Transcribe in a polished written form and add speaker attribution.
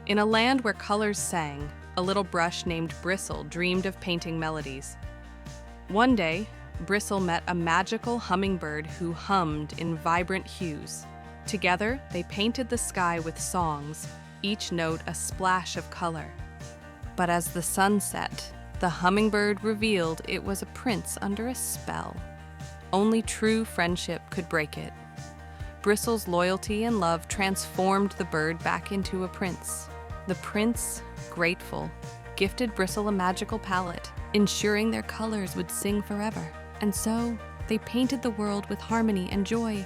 Speaker 1: In a land where colors sang, a little brush named Bristle dreamed of painting melodies. One day, Bristle met a magical hummingbird who hummed in vibrant hues. Together, they painted the sky with songs, each note a splash of color. But as the sun set, the hummingbird revealed it was a prince under a spell. Only true friendship could break it. Bristle's loyalty and love transformed the bird back into a prince. The prince, grateful, gifted Bristle a magical palette, ensuring their colors would sing forever. And so, they painted the world with harmony and joy,